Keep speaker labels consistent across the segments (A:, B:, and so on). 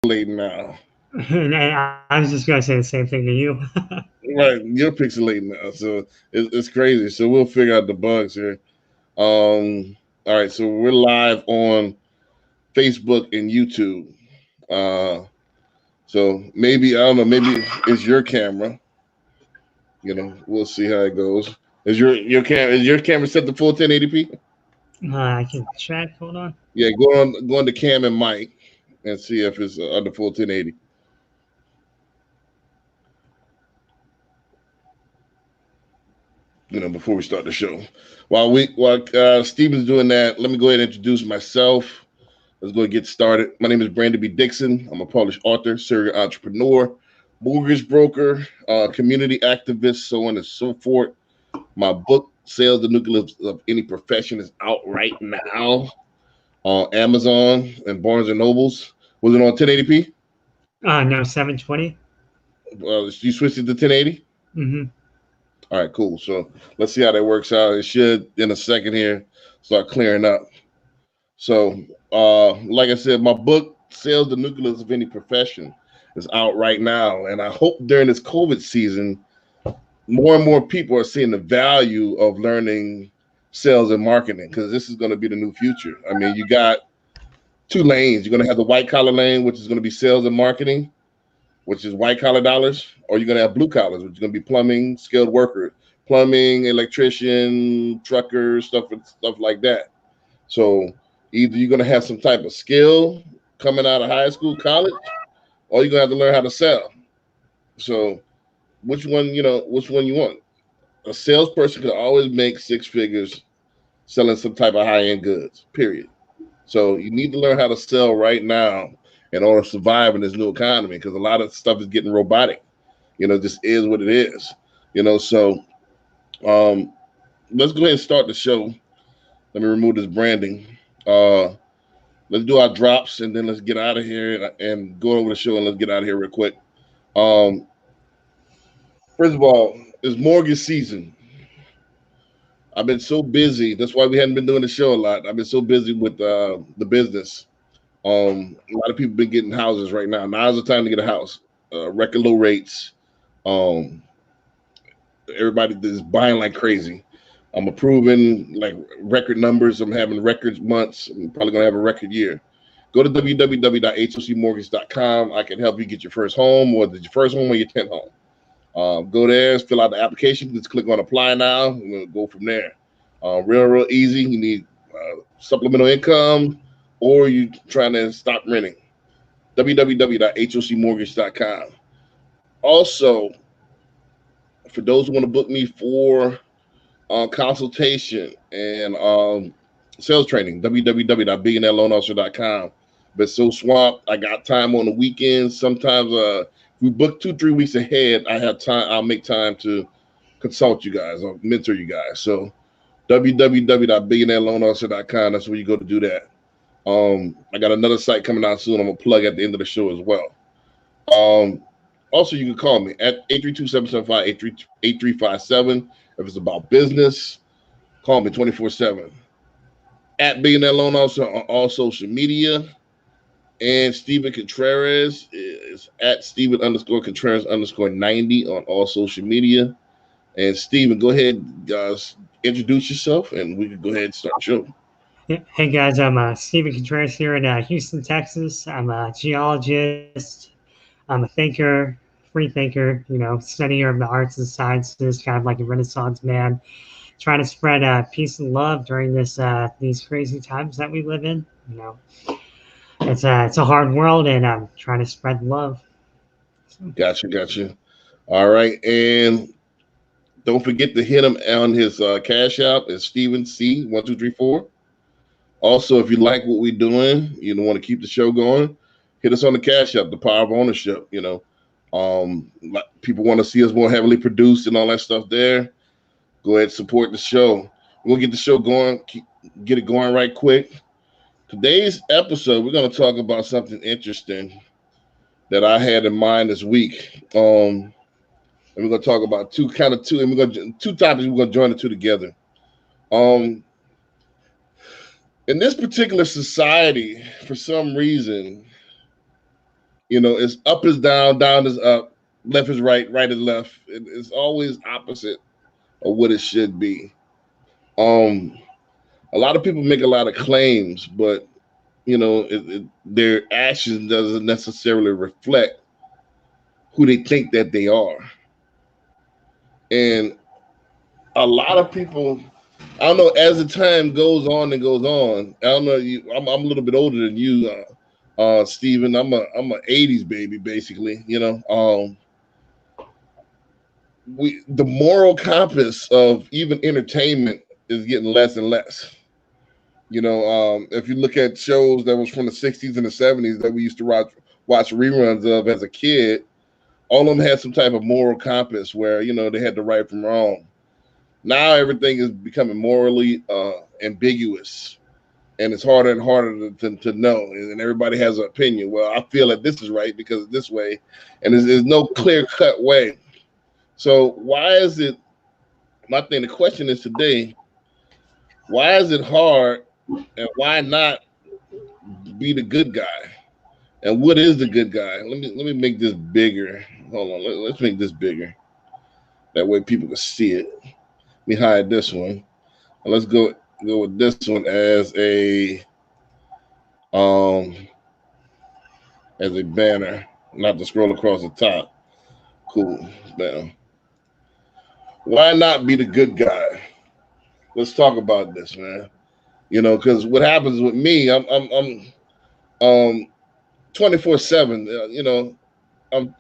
A: pixelating now.
B: And I was just gonna say the same thing to you.
A: Right, you're pixelating now, so it's crazy. So we'll figure out the bugs here. All right, so we're live on Facebook and YouTube. Uh, so maybe I don't know. Maybe it's your camera. We'll see how it goes. Is your camera set to full 1080p?
B: I can check. Hold on.
A: Yeah, go on the cam and mic and see if it's under full 1080. Before we start the show. While Steven's doing that, let me go ahead and introduce myself. Let's go and get started. My name is Brandon B. Dixon. I'm a published author, serial entrepreneur, mortgage broker, community activist, so on and so forth. My book, Sales the Nucleus of Any Profession, is out right now on Amazon and Barnes and Nobles. Was it on 1080p?
B: No, 720.
A: You switched it to 1080?
B: Mm-hmm.
A: All right, cool. So let's see how that works out. It should, in a second here, start clearing up. So, like I said, my book, Sales the Nucleus of Any Profession, is out right now. And I hope during this COVID season, more and more people are seeing the value of learning sales and marketing, because this is going to be the new future. I mean, you got two lanes. You're going to have the white collar lane, which is going to be sales and marketing, which is white collar dollars, or you're going to have blue collars, which is going to be plumbing, skilled worker, plumbing, electrician, trucker, stuff like that. So either you're going to have some type of skill coming out of high school, college, or you're going to have to learn how to sell. So which one you want? A salesperson can always make six figures selling some type of high end goods, period. So you need to learn how to sell right now in order to survive in this new economy, because a lot of stuff is getting robotic. Just is what it is. So um, let's go ahead and start the show. Let me remove this branding. Uh, let's do our drops and then let's get out of here and go over the show, and let's get out of here real quick. Um, First of all, it's mortgage season. I've been so busy. That's why we hadn't been doing the show a lot. I've been so busy with the business. A lot of people been getting houses right now. Now's the time to get a house. Record low rates. Um, Everybody is buying like crazy. I'm approving like record numbers. I'm having record months. I'm probably gonna have a record year. Go to www.hocmortgage.com. I can help you get your first home, or your first home or your 10th home. Go there, fill out the application. Just click on apply now. We're gonna go from there. Real easy. You need supplemental income, or you trying to stop renting. www.hocmortgage.com. Also, for those who want to book me for consultation and sales training, www.billionaireloanofficer.com. But so swamped, I got time on the weekends. Sometimes we book 2-3 weeks ahead. I have time. I'll make time to consult you guys or mentor you guys. So www.billionaireloanofficer.com. That's where you go to do that. I got another site coming out soon. I'm gonna plug at the end of the show as well. Um, Also, you can call me at 832-775-8357. If it's about business, call me 24/7. At Billionaire Loan Officer on all social media. And Steven Contreras is at Steven underscore Contreras underscore 90 on all social media. And Steven, go ahead, guys, introduce yourself, and we can go ahead and start the show.
B: Hey guys, I'm Stephen Contreras here in Houston, Texas. I'm a geologist. I'm a thinker, free thinker. Studier of the arts and sciences, kind of like a Renaissance man, trying to spread peace and love during these crazy times that we live in. It's a hard world, and I'm trying to spread love. So,
A: Gotcha. All right. And don't forget to hit him on his cash app. It's Steven C1234. Also, if you like what we're doing, you don't want to keep the show going, hit us on the cash app, the power of ownership. People want to see us more heavily produced and all that stuff there. Go ahead and support the show. We'll get the show going, get it going right quick. Today's episode, we're going to talk about something interesting that I had in mind this week. And we're going to talk about and we're going to two topics. We're going to join the two together. In this particular society, for some reason, You know, it's up is down, down is up, left is right, right is left. It's always opposite of what it should be. Um, a lot of people make a lot of claims, but you know, their actions doesn't necessarily reflect who they think that they are. And a lot of people, I don't know, as the time goes on and goes on, I don't know, I'm a little bit older than you, Stephen. I'm a 80s baby, basically, you know. The moral compass of even entertainment is getting less and less. You know, if you look at shows that was from the 60s and the 70s that we used to watch reruns of as a kid, all of them had some type of moral compass where, you know, they had the right from wrong. Now everything is becoming morally ambiguous, and it's harder and harder to know. And everybody has an opinion. Well, I feel that this is right because it's this way, and there's no clear cut way. So why is it? My thing. The question is today: why is it hard, and why not be the good guy? And what is the good guy? Let me make this bigger. Hold on. Let's make this bigger. That way people can see it. Let me hide this one. And let's go with this one um as a banner, not to scroll across the top. Cool. Bam. Why not be the good guy? Let's talk about this, man. You know, because what happens with me, I'm 24/7. You know, I'm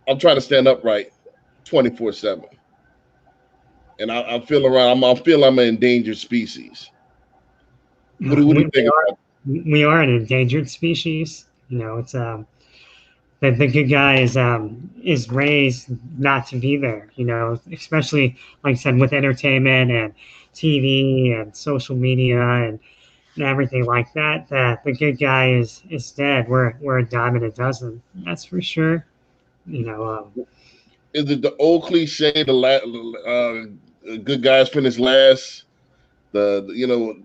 A: I'm trying to stand upright 24/7, and I feel around. I feel I'm an endangered species. What do you think about?
B: We are an endangered species. You know, it's the good guy is raised not to be there. You know, especially like I said with entertainment and TV and social media and everything like that. That the good guy is dead. We're a dime a dozen. That's for sure. You know,
A: Is it the old cliche, good guys finish last? You know,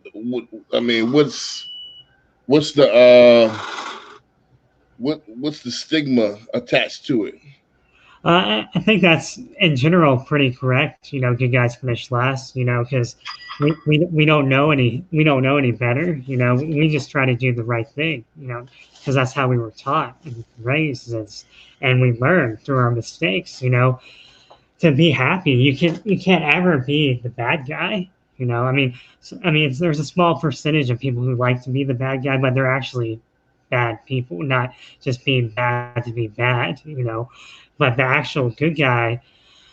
A: I mean, what's the what's the stigma attached to it?
B: I think that's in general pretty correct. You know, good guys finish last. You know, because we don't know any better. You know, we just try to do the right thing. You know, because that's how we were taught and raised, and we learn through our mistakes. You know, to be happy, you can't ever be the bad guy. You know, I mean, there's a small percentage of people who like to be the bad guy, but they're actually bad people, not just being bad to be bad. You know, but the actual good guy,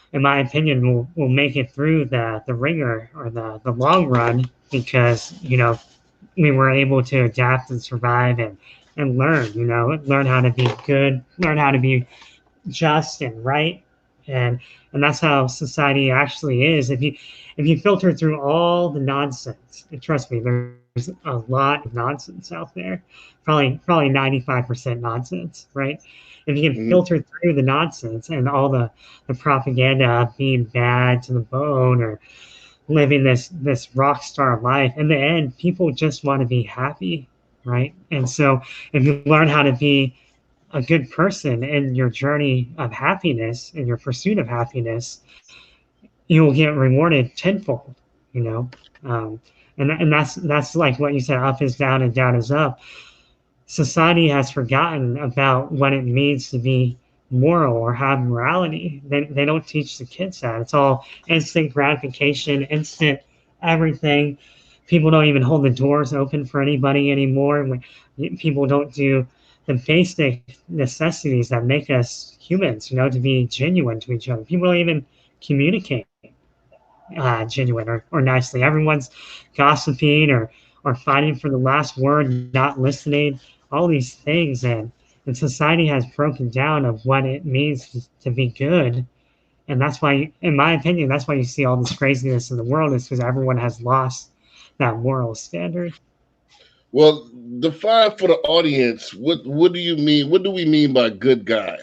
B: in my opinion, will make it through the ringer or the long run because you know we were able to adapt and survive and learn. You know, learn how to be good, learn how to be just and right, and and that's how society actually is. If you filter through all the nonsense, and trust me, there's a lot of nonsense out there, probably 95% nonsense, right? If you can
A: Mhm.
B: filter through the nonsense and all the propaganda of being bad to the bone or living this rock star life, in the end, people just want to be happy, right? And so if you learn how to be a good person in your journey of happiness in your pursuit of happiness, you will get rewarded tenfold. You know, um, and that's like what you said: up is down and down is up. Society has forgotten about what it means to be moral or have morality. They don't teach the kids that. It's all instant gratification, instant everything. People don't even hold the doors open for anybody anymore. People don't do the basic necessities that make us humans, you know, to be genuine to each other. People don't even communicate genuine or nicely. Everyone's gossiping or fighting for the last word, not listening, all these things. And society has broken down of what it means to be good. And that's why, in my opinion, that's why you see all this craziness in the world is because everyone has lost that moral standard.
A: Well, define for the audience what do you mean? What do we mean by good guy?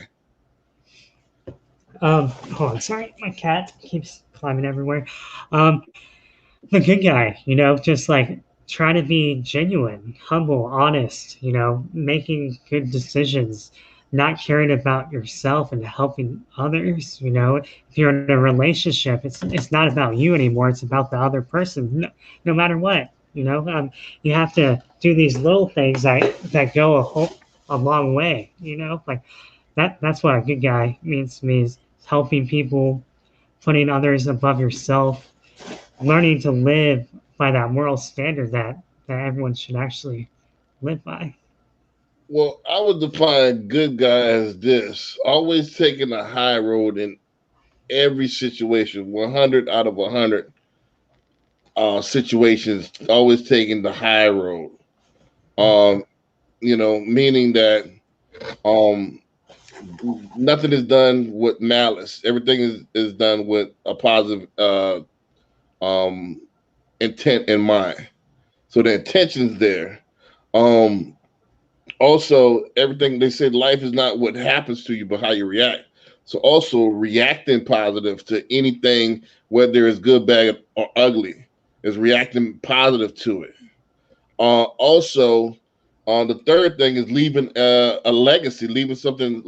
B: Hold on, sorry, my cat keeps climbing everywhere. Um, the good guy, you know, try to be genuine, humble, honest, making good decisions, not caring about yourself and helping others. If you're in a relationship, it's not about you anymore. It's about the other person, no matter what. You have to do these little things that go a long way. Like that's what a good guy means to me, is helping people, putting others above yourself, learning to live by that moral standard that everyone should actually live by.
A: Well, I would define good guy as this: always taking the high road in every situation, 100 out of 100 situations, always taking the high road. Um, meaning that um, nothing is done with malice. Everything is done with a positive um, intent in mind. So the intention's there. Um, Also, everything they said, life is not what happens to you, but how you react. So also reacting positive to anything, whether it's good, bad, or ugly, is reacting positive to it. Also, the third thing is leaving a legacy, leaving something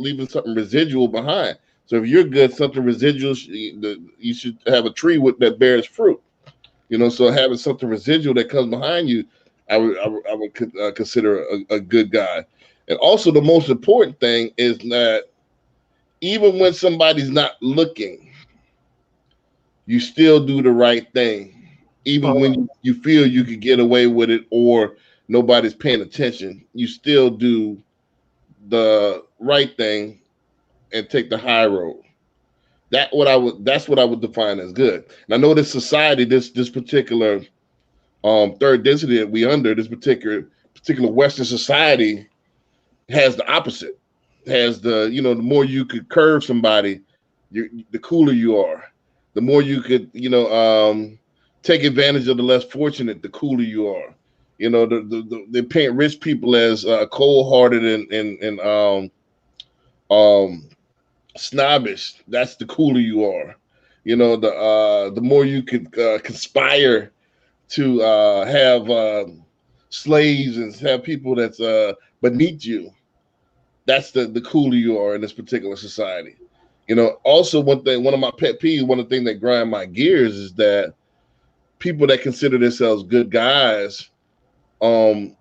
A: residual behind. So if you're good, something residual, you should have a tree that bears fruit. So having something residual that comes behind you, I would consider a good guy. And also, the most important thing is that even when somebody's not looking, you still do the right thing, even when you feel you could get away with it or nobody's paying attention. You still do the right thing and take the high road. That's what I would define as good. And I know this society, this particular third density that we under, this particular Western society, has the opposite. Has the more you could curve somebody, the cooler you are. The more you could take advantage of the less fortunate, the cooler you are. They paint rich people as cold-hearted and snobbish. That's the cooler you are. The more you could conspire to have slaves and have people that's beneath you. That's the cooler you are in this particular society. Also one of my pet peeves, one of the things that grind my gears is that people that consider themselves good guys, how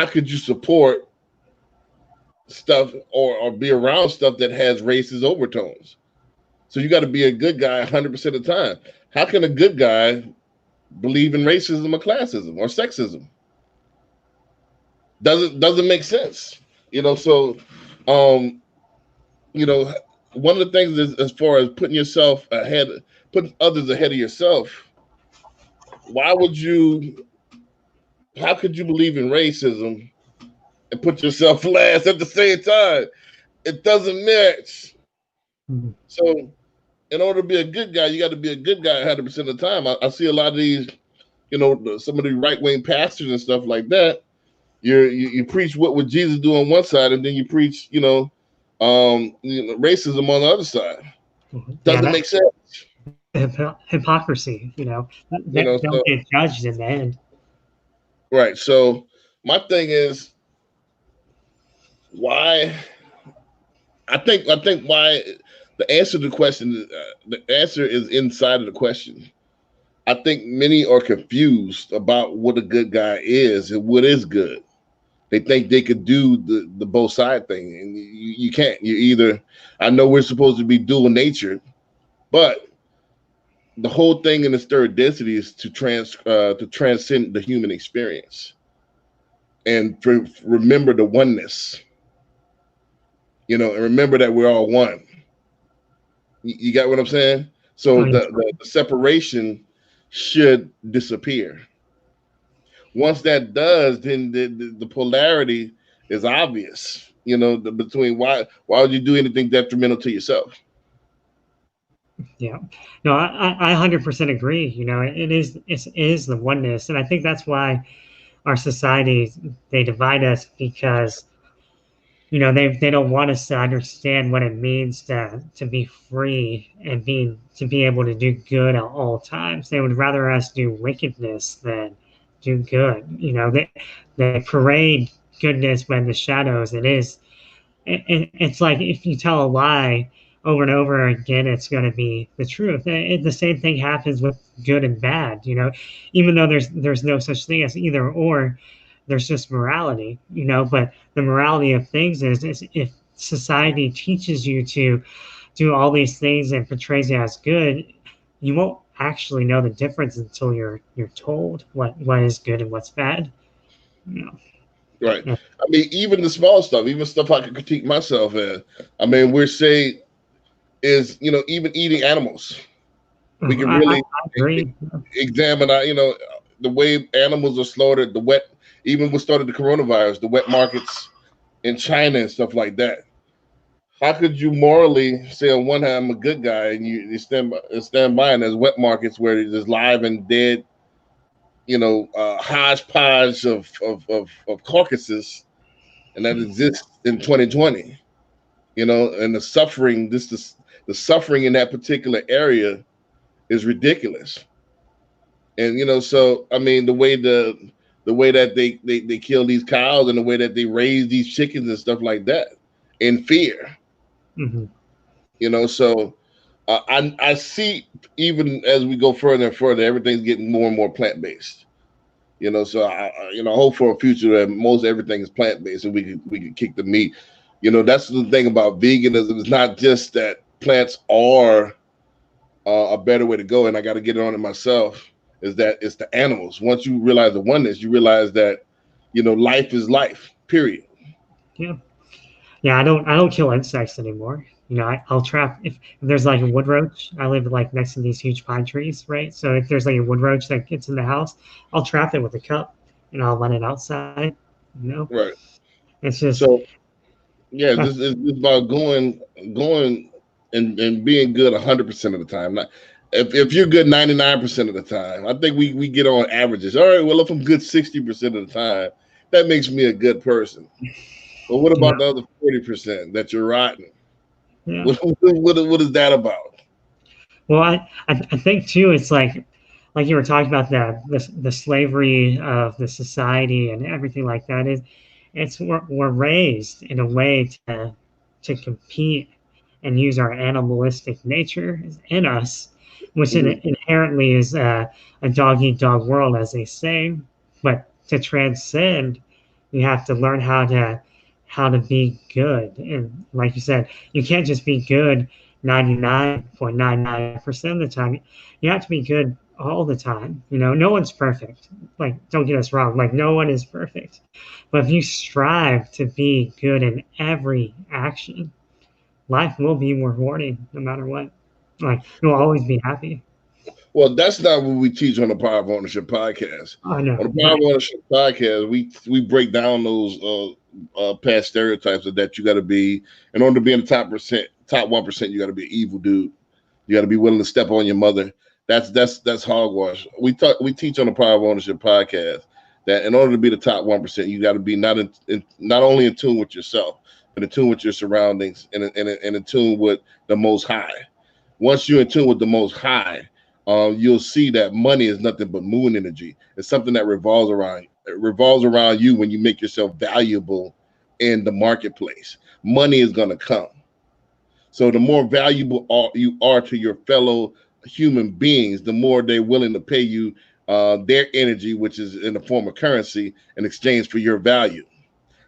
A: could you support stuff or be around stuff that has racist overtones? So you got to be a good guy 100% of the time. How can a good guy believe in racism or classism or sexism? Doesn't make sense. So one of the things is, as far as putting others ahead of yourself, how could you believe in racism and put yourself last at the same time? It doesn't match. Mm-hmm. So in order to be a good guy, you got to be a good guy 100% of the time. I see a lot of these, some of the right-wing pastors and stuff like that. You preach what would Jesus do on one side, and then you preach, racism on the other side. Doesn't make sense.
B: Hypocrisy, don't get judged in the end.
A: Right. So my thing is, why? I think why the answer to the question, the answer is inside of the question. I think many are confused about what a good guy is and what is good. They think they could do the both side thing, and you can't. You either, I know we're supposed to be dual natured, but the whole thing in this third density is to transcend the human experience and remember the oneness. And remember that we're all one. You got what I'm saying? So the separation should disappear. Once that does, then the polarity is obvious. Between why would you do anything detrimental to yourself?
B: Yeah, no, I 100% agree. It is the oneness, and I think that's why our society, they divide us, because they don't want us to understand what it means to be free and to be able to do good at all times. They would rather us do wickedness than do good. You know, they parade goodness when the shadows. It's like if you tell a lie over and over again, it's going to be the truth. The same thing happens with good and bad. You know, even though there's no such thing as either or, there's just morality. You know, but the morality of things is if society teaches you to do all these things and portrays it as good, you won't actually know the difference until you're told what is good and what's bad. You know,
A: Right.
B: yeah.
A: I mean, even the small stuff, even stuff I can critique myself in. I mean, we're saying is, even eating animals. We can
B: I
A: really
B: agree.
A: examine, the way animals are slaughtered, even what started the coronavirus, the wet markets in China and stuff like that. How could you morally say on one hand I'm a good guy and you stand by and there's wet markets where there's live and dead, hodgepodge of carcasses, and that exists in 2020, and the suffering, the suffering in that particular area is ridiculous. And so I mean, the way that they kill these cows and the way that they raise these chickens and stuff like that in fear,
B: Mm-hmm.
A: so I see, even as we go further and further, everything's getting more and more plant based. So I hope for a future that most everything is plant based and we can kick the meat. That's the thing about veganism. It's not just that plants are a better way to go, and I got to get on it myself. Is that it's the animals. Once you realize the oneness, you realize that life is life. Period.
B: Yeah. Yeah, I don't kill insects anymore. You know, I'll trap if there's like a wood roach. I live like next to these huge pine trees, right? So if there's like a wood roach that gets in the house, I'll trap it with a cup and I'll let it outside. You know,
A: Right.
B: it's just
A: So yeah,
B: uh,
A: it's about going and being good 100% of the time. If you're good 99% of the time, I think we get on averages. All right, well, if I'm good 60% of the time, that makes me a good person. But what
B: you know,
A: about the other 40% that you're rotten?
B: yeah.
A: What is that about?
B: Well, I think too, it's like you were talking about the slavery of the society and everything like that is it's we're raised in a way to compete and use our animalistic nature in us, which
A: Mhm.
B: inherently is a dog eat dog world, as they say. But to transcend, you have to learn how to be good, and like you said, you can't just be good 99.99% of the time. You have to be good all the time. You know, no one's perfect. Like, don't get us wrong. Like, no one is perfect. But if you strive to be good in every action, life will be rewarding no matter what. Like, you'll always be happy.
A: Well, that's not what we teach on the Power of Ownership podcast.
B: I
A: On
B: know,
A: the Power
B: right?
A: of Ownership podcast, we break down those past stereotypes of that you got to be in order to be in the top 1%. You got to be an evil dude. You got to be willing to step on your mother. That's hogwash. We teach on the Power of Ownership podcast that in order to be the top 1%, you got to be not only in tune with yourself, but in tune with your surroundings and in tune with the Most High. Once you're in tune with the Most High, you'll see that money is nothing but moon energy. It's something that revolves around you when you make yourself valuable in the marketplace. Money is going to come. So the more valuable you are to your fellow human beings, the more they're willing to pay you their energy, which is in the form of currency, in exchange for your value.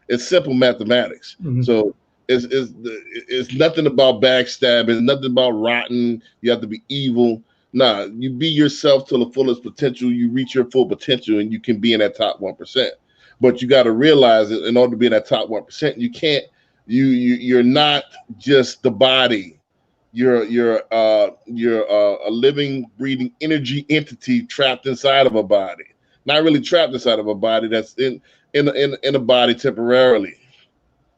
A: It's simple mathematics.
B: Mhm.
A: So it's nothing about backstabbing. It's nothing about rotten. You have to be evil. Nah, you be yourself to the fullest potential. You reach your full potential, and you can be in that top 1%. But you got to realize that in order to be in that top 1%, you can't. You're not just the body. You're a living, breathing energy entity trapped inside of a body. Not really trapped inside of a body. That's in a body temporarily.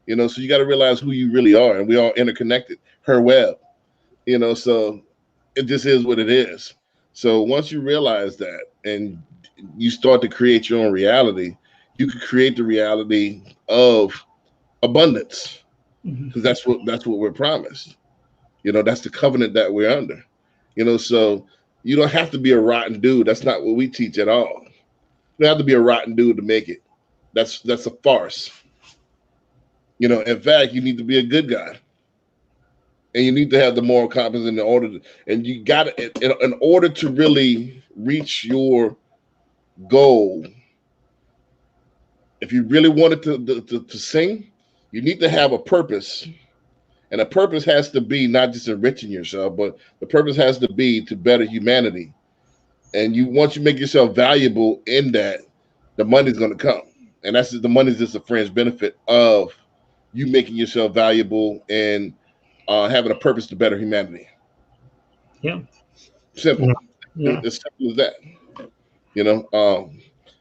A: So you got to realize who you really are, and we all interconnected. Her web. So it just is what it is. So once you realize that and you start to create your own reality, you can create the reality of abundance,
B: Mhm.
A: because that's what we're promised. That's the covenant that we're under. So you don't have to be a rotten dude. That's not what we teach at all. You don't have to be a rotten dude to make it. That's a farce. In fact, you need to be a good guy, and you need to have the moral compass in order to, and you got in order to really reach your goal. If you really wanted to sing, you need to have a purpose. And a purpose has to be not just enriching yourself, but the purpose has to be to better humanity. And once you make yourself valuable in that, the money's going to come. And the money's just a fringe benefit of you making yourself valuable and having a purpose to better humanity.
B: Yeah.
A: Simple.
B: Yeah.
A: As simple as that.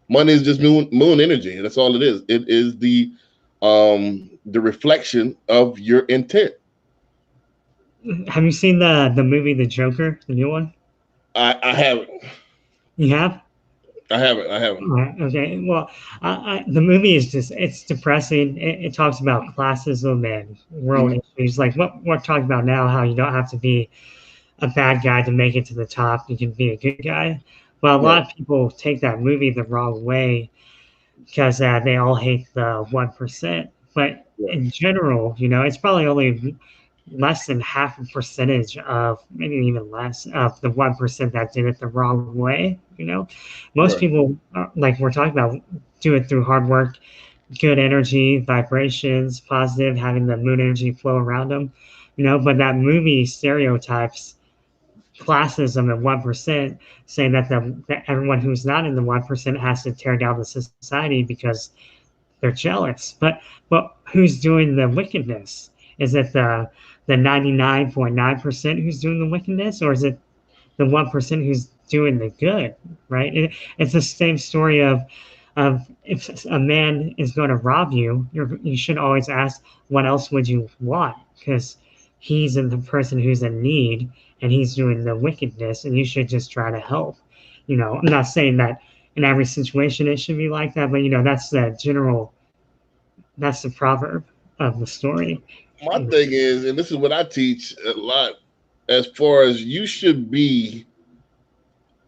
A: Money is just moon energy. That's all it is. It is the reflection of your intent.
B: Have you seen the movie The Joker, the new one?
A: I haven't.
B: You have?
A: I haven't.
B: Right, okay. Well, the movie is it's depressing. It talks about classism and world issues, like what we're talking about now. How you don't have to be a bad guy to make it to the top. You can be a good guy. Well, a lot of people take that movie the wrong way because they all hate the 1%. But in general, it's probably only less than half a percentage of, maybe even less, of the 1% that did it the wrong way. Most people, like we're talking about, do it through hard work, good energy, vibrations, positive, having the moon energy flow around them. But that movie stereotypes classism and 1%, saying that that everyone who's not in the 1% has to tear down the society because they're jealous. But who's doing the wickedness? Is it the 99.9% who's doing the wickedness, or is it the 1% who's doing the good? Right? It's the same story of if a man is going to rob you, you should always ask, what else would you want? Because he's the person who's in need, and he's doing the wickedness, and you should just try to help. I'm not saying that in every situation it should be like that, but that's that's the proverb of the story.
A: My thing is, and this is what I teach a lot, as far as you should be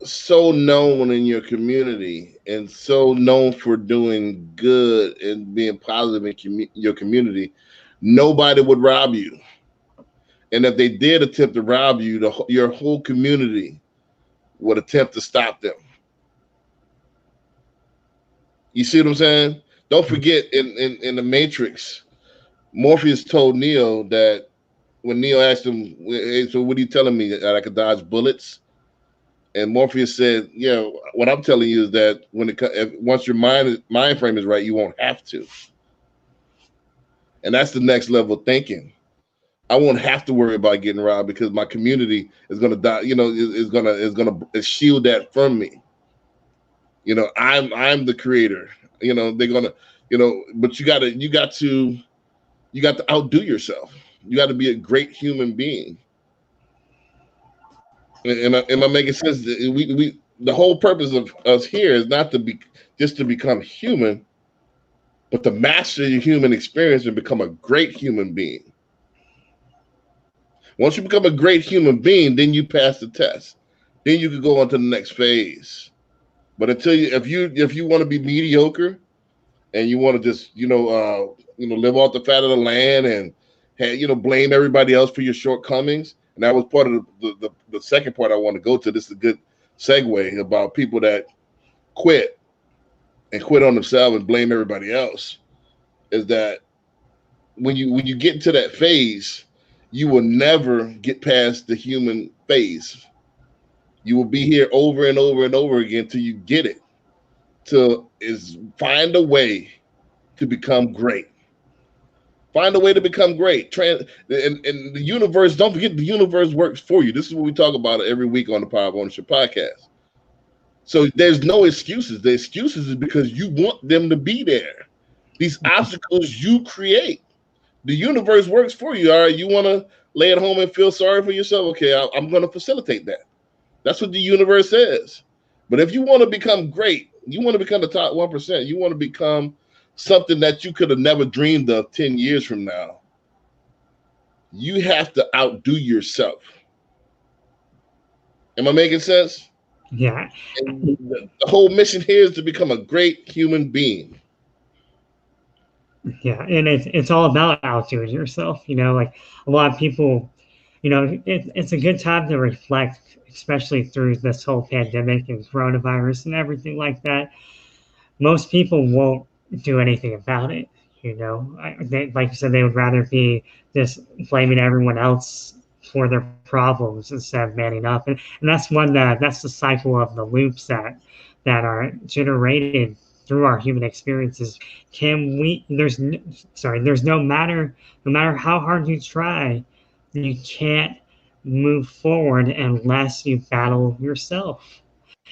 A: so known in your community and so known for doing good and being positive in your community, nobody would rob you. And if they did attempt to rob you, your whole community would attempt to stop them. You see what I'm saying? Don't forget, in the Matrix, Morpheus told Neo that when Neo asked him, hey, so what are you telling me, that I could dodge bullets? And Morpheus said, yeah, what I'm telling you is that once your mind frame is right, you won't have to. And that's the next level of thinking. I won't have to worry about getting robbed because my community is going to die. Is going to shield that from me. I'm the creator. They're going to, but you got to outdo yourself. You got to be a great human being. Am I making sense? The whole purpose of us here is not to be just to become human, but to master your human experience and become a great human being. Once you become a great human being, then you pass the test. Then you can go on to the next phase. But if you want to be mediocre and you want to just live off the fat of the land and blame everybody else for your shortcomings, and that was part of the second part I want to go to. This is a good segue about people that quit on themselves and blame everybody else. Is that when you get into that phase, you will never get past the human phase. You will be here over and over and over again till you get it. Find a way to become great. Find a way to become great. And the universe, don't forget, the universe works for you. This is what we talk about every week on the Power of Ownership podcast. So there's no excuses. The excuses is because you want them to be there. These obstacles you create. The universe works for you. All right, you want to lay at home and feel sorry for yourself? Okay, I'm going to facilitate that. That's what the universe says. But if you want to become great, you want to become the top 1%, you want to become something that you could have never dreamed of 10 years from now, you have to outdo yourself. Am I making sense?
B: Yeah.
A: And the whole mission here is to become a great human being.
B: Yeah, and it's all about outdoing yourself. Like a lot of people, it's a good time to reflect, especially through this whole pandemic and coronavirus and everything like that. Most people won't do anything about it. Like you said, they would rather be just blaming everyone else for their problems instead of manning up, and that's the cycle of the loops that are generated through our human experiences. Can we? There's no matter how hard you try, you can't move forward unless you battle yourself,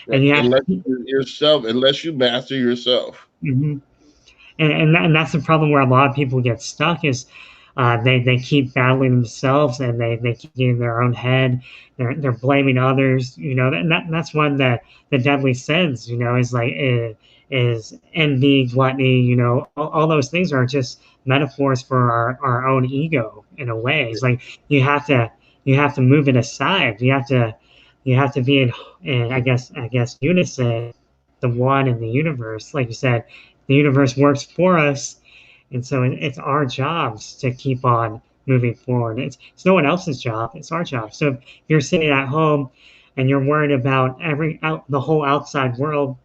B: and
A: Right.
B: you have
A: Unless
B: to.
A: yourself, unless you master yourself.
B: Mhm. And that's the problem where a lot of people get stuck is they keep battling themselves and they keep in their own head. They're blaming others. That's one that the deadly sins. Is like is envy, gluttony. All those things are just metaphors for our own ego in a way. It's like you have to you have to move it aside. You have to be in I guess unison, the one in the universe. Like you said, the universe works for us, and so it's our jobs to keep on moving forward. It's no one else's job, it's our job. So if you're sitting at home and you're worried about the whole outside world,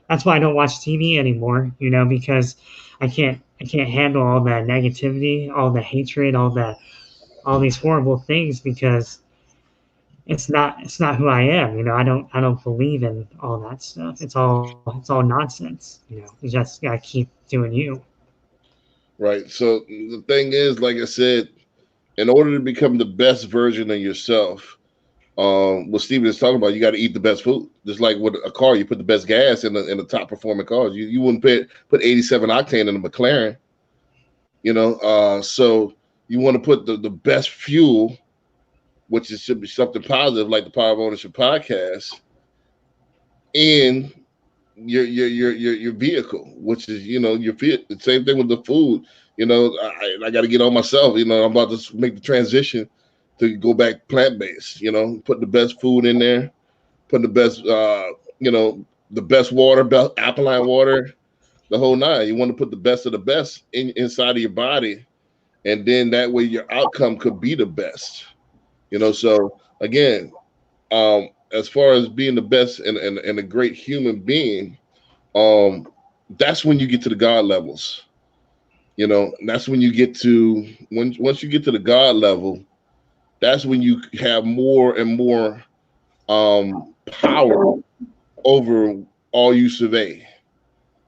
B: that's why I don't watch TV anymore, because I can't handle all that negativity, all the hatred, all these horrible things, because it's not who I am. I don't believe in all that stuff. It's all nonsense. You just gotta keep doing you.
A: Right. So the thing is, like I said, in order to become the best version of yourself, what Steven is talking about, you got to eat the best food. Just like with a car, you put the best gas in the top performing cars. You wouldn't put 87 octane in a McLaren, So you want to put the best fuel, which should be something positive, like the Power of Ownership podcast, in your vehicle, which is your fit. The same thing with the food. I got to get on myself. I'm about to make the transition to go back plant based. Put the best food in there, put the best the best water, best alkaline water, the whole nine. You want to put the best of the best inside of your body, and then that way your outcome could be the best. So again, as far as being the best and a great human being, that's when you get to the God levels. That's when you get to once you get to the God level, that's when you have more and more power over all you survey,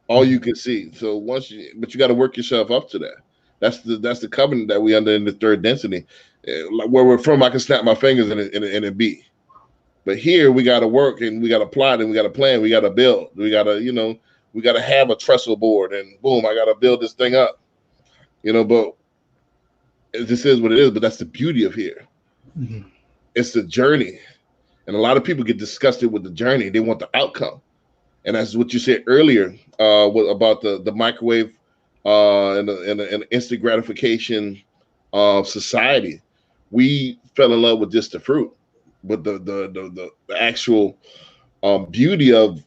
A: all you can see. So but you got to work yourself up to that. That's the covenant that we under in the third density. Like where we're from, I can snap my fingers and it be. But here we got to work and we got to plot and we got to plan. We got to build. We got to have a trestle board and boom, I got to build this thing up. But this is what it is. But that's the beauty of here.
B: Mm-hmm.
A: It's the journey, and a lot of people get disgusted with the journey. They want the outcome, and that's what you said earlier about the microwave and the instant gratification society. We fell in love with just the fruit, but the actual beauty of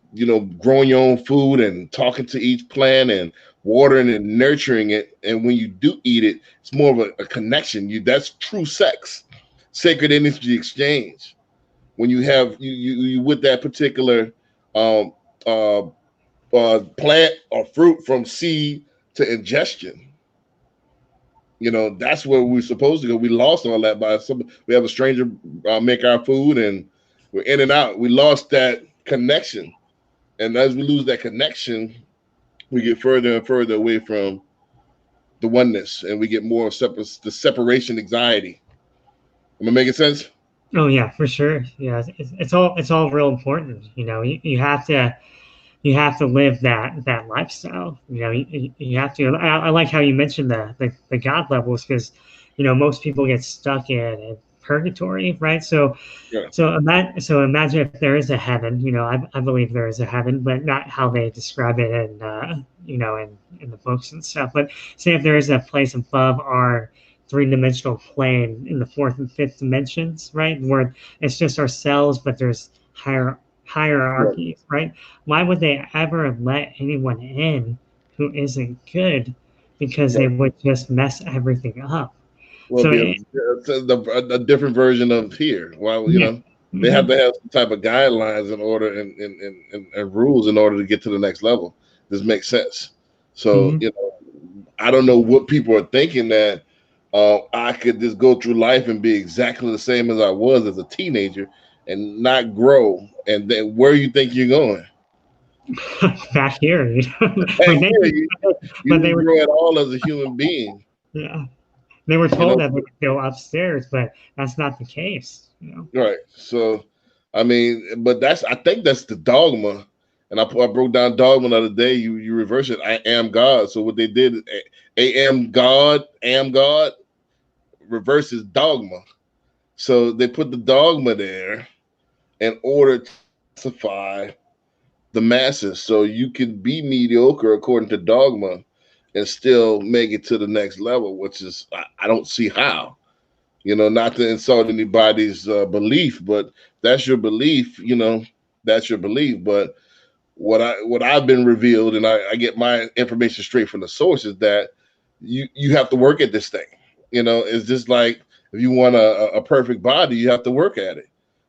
A: growing your own food and talking to each plant and watering and nurturing it, and when you do eat it, it's more of a connection. That's true sex, sacred energy exchange. When you have you with that particular um, uh, plant or fruit from seed to ingestion. That's where we're supposed to go. We lost all that we have a stranger make our food and we're in and out. We lost that connection. And as we lose that connection, we get further and further away from the oneness and we get more the separation anxiety. Am I making sense?
B: Oh yeah, for sure. Yeah, it's all real important. You have to live that lifestyle. You have to. I like how you mentioned the God levels, because most people get stuck in purgatory, right? So
A: Yeah.
B: so imagine if there is a heaven. I believe there is a heaven, but not how they describe it in the books and stuff. But say if there is a place above our three-dimensional plane in the fourth and fifth dimensions, right, where it's just ourselves, but there's hierarchies, right? Why would they ever let anyone in who isn't good? Because they
A: Right.
B: would just mess everything up.
A: Well,
B: So
A: be
B: it,
A: a different version of here. Why,
B: yeah.
A: they have
B: Hmm.
A: to have some type of guidelines in order and rules in order to get to the next level. This makes sense. So,
B: Hmm.
A: I don't know what people are thinking that I could just go through life and be exactly the same as I was as a teenager and not grow. And then where you think you're going?
B: Back here,
A: Heck,
B: when they,
A: yeah, you
B: but they
A: didn't
B: were,
A: grow at all as a human being.
B: yeah, they were
A: You
B: told
A: know,
B: that they could go upstairs, but that's not the case.
A: right. So, I mean, but I think that's the dogma. And I broke down dogma the other day. You reverse it. I am God. So what they did, am God, reverses dogma. So they put the dogma there in order to pacify the masses. So you can be mediocre according to dogma and still make it to the next level, which is I don't see how. Not to insult anybody's belief, but that's your belief. That's your belief. But what I've been revealed, and I get my information straight from the source, is that you have to work at this thing. It's just like if you want a perfect body, you have to work at it.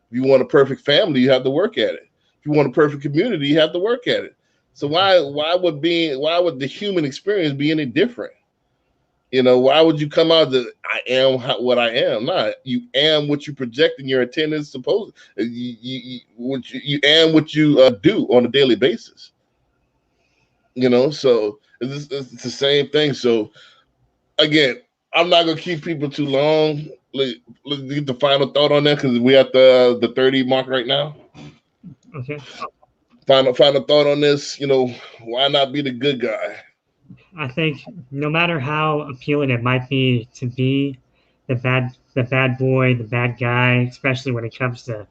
A: If you want a perfect family, you have to work at it. If you want a perfect community, you have to work at it. So why would the human experience be any different? Why would you come out that I am what I am? Not you am what you project in your attendance. Suppose you am what you do on a daily basis. So it's the same thing. So again, I'm not gonna keep people too long. Let's get the final thought on that because we at the 30 mark right now.
B: Okay.
A: Final thought on this. Why not be the good guy?
B: I think no matter how appealing it might be to be the bad boy, the bad guy, especially when it comes to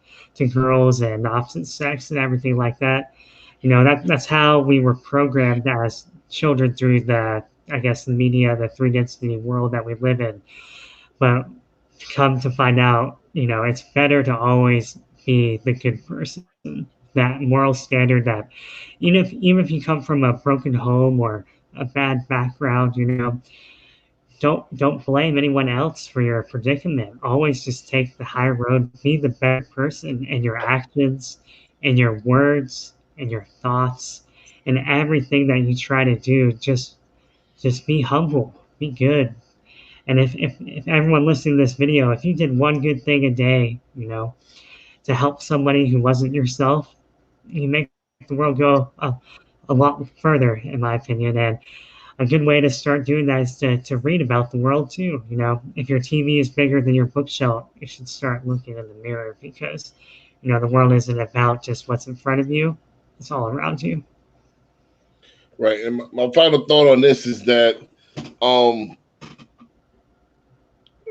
B: girls and opposite sex and everything like that, that's how we were programmed as children through the, I guess, the media, the three density world that we live in. But come to find out, it's better to always be the good person. That moral standard that even if you come from a broken home or a bad background, don't blame anyone else for your predicament. Always just take the high road. Be the better person in your actions, in your words, in your thoughts, and everything that you try to do. Just be humble. Be good. And if everyone listening to this video, if you did one good thing a day, to help somebody who wasn't yourself, you make the world go a lot further, in my opinion. And a good way to start doing that is to read about the world too. If your TV is bigger than your bookshelf, you should start looking in the mirror because, the world isn't about just what's in front of you, it's all around you.
A: Right. And my final thought on this is that um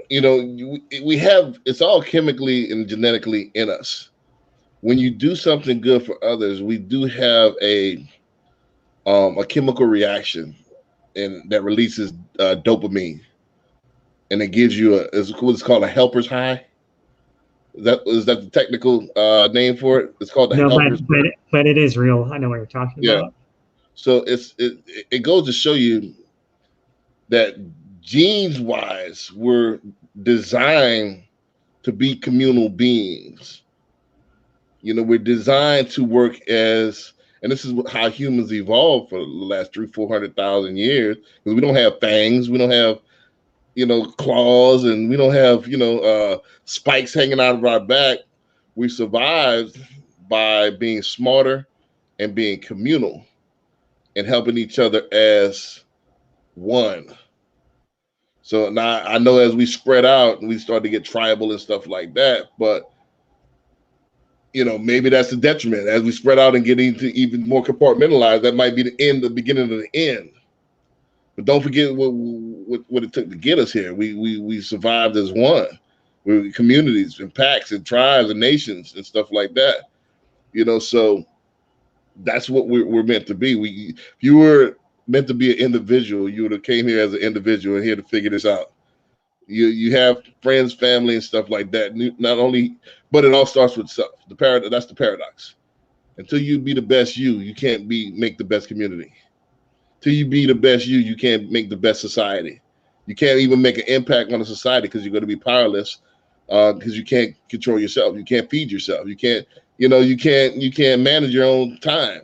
A: we have it's all chemically and genetically in us. When you do something good for others, we do have a chemical reaction and that releases dopamine, and it gives you it's what's called a helper's high. Is that the technical name for it? It's called the
B: No, but
A: helper's.
B: but but it is real. I know what you're talking
A: Yeah.
B: about.
A: So it goes to show you that genes wise we're designed to be communal beings. We're designed to work as, and this is how humans evolved for the last 300,000-400,000 years. Because we don't have fangs, we don't have claws, and we don't have spikes hanging out of our back. We survived by being smarter and being communal and helping each other as one. So now I know as we spread out and we start to get tribal and stuff like that, but maybe that's the detriment. As we spread out and get into even more compartmentalized, that might be the beginning of the end. But don't forget what it took to get us here. We survived as one. We're communities and packs and tribes and nations and stuff like that. So that's what we're meant to be. If you were meant to be an individual, you would have came here as an individual and here to figure this out. You have friends, family, and stuff like that. Not only, but it all starts with self. That's the paradox. Until you be the best you can't make the best community. Till you be the best you can't make the best society. You can't even make an impact on the society because you're going to be powerless because you can't control yourself. You can't feed yourself. You can't, you can't manage your own time.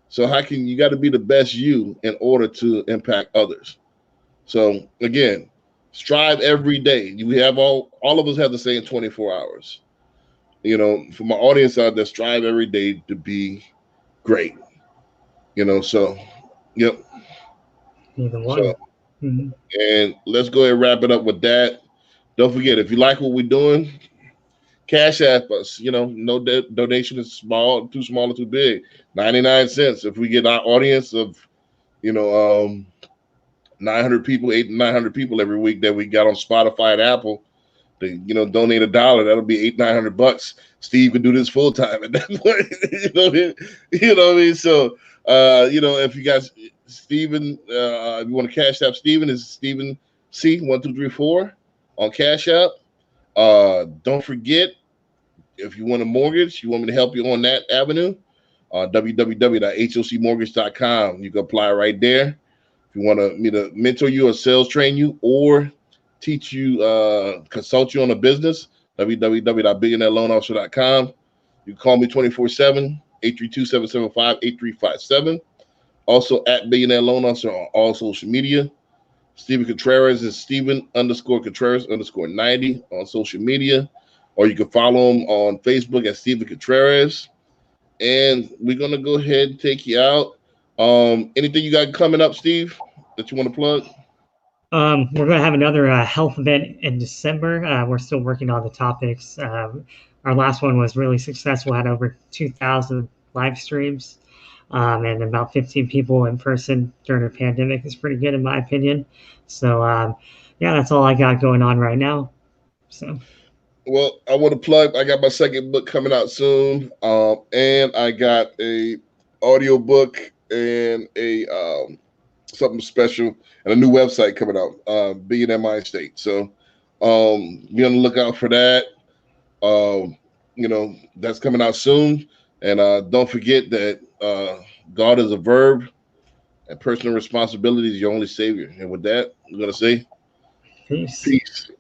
A: So you got to be the best you in order to impact others. So again, strive every day. We have all of us have the same 24 hours. For my audience out there, strive every day to be great. So yep.
B: Either one.
A: So, and let's go ahead and wrap it up with that. Don't forget, if you like what we're doing, Cash App us. No donation is too small or too big. 99 cents. If we get our audience of, 900 people, 800-900 people every week that we got on Spotify and Apple, to donate $1, that'll be $800-900. Steve could do this full time at that point. You know what I mean? So if you guys, Steven, if you want to Cash App Steven, is Steven C1234 on Cash App. Don't forget, if you want a mortgage, you want me to help you on that avenue, www.hocmortgage.com. You can apply right there. If you want me to mentor you or sales train you or teach you, consult you on a business, www.billionaireloanofficer.com. You can call me 24/7, 832-775-8357. Also at Billionaire Loan Officer on all social media. Steven Contreras is Steven_Contreras_90 on social media. Or you can follow him on Facebook at Steven Contreras. And we're going to go ahead and take you out. Anything you got coming up, Steve, that you want to plug?
B: We're going to have another health event in December. We're still working on the topics. Our last one was really successful, had over 2,000 live streams and about 15 people in person during the pandemic. Is pretty good in my opinion. So, yeah, that's all I got going on right now. So.
A: Well, I want to plug, I got my second book coming out soon, and I got a audio book and a something special and a new website coming out, Billionaire Mind State. So be on the lookout for that. That's coming out soon. And don't forget that God is a verb and personal responsibility is your only savior. And with that, I'm going to say
B: peace.
A: Peace.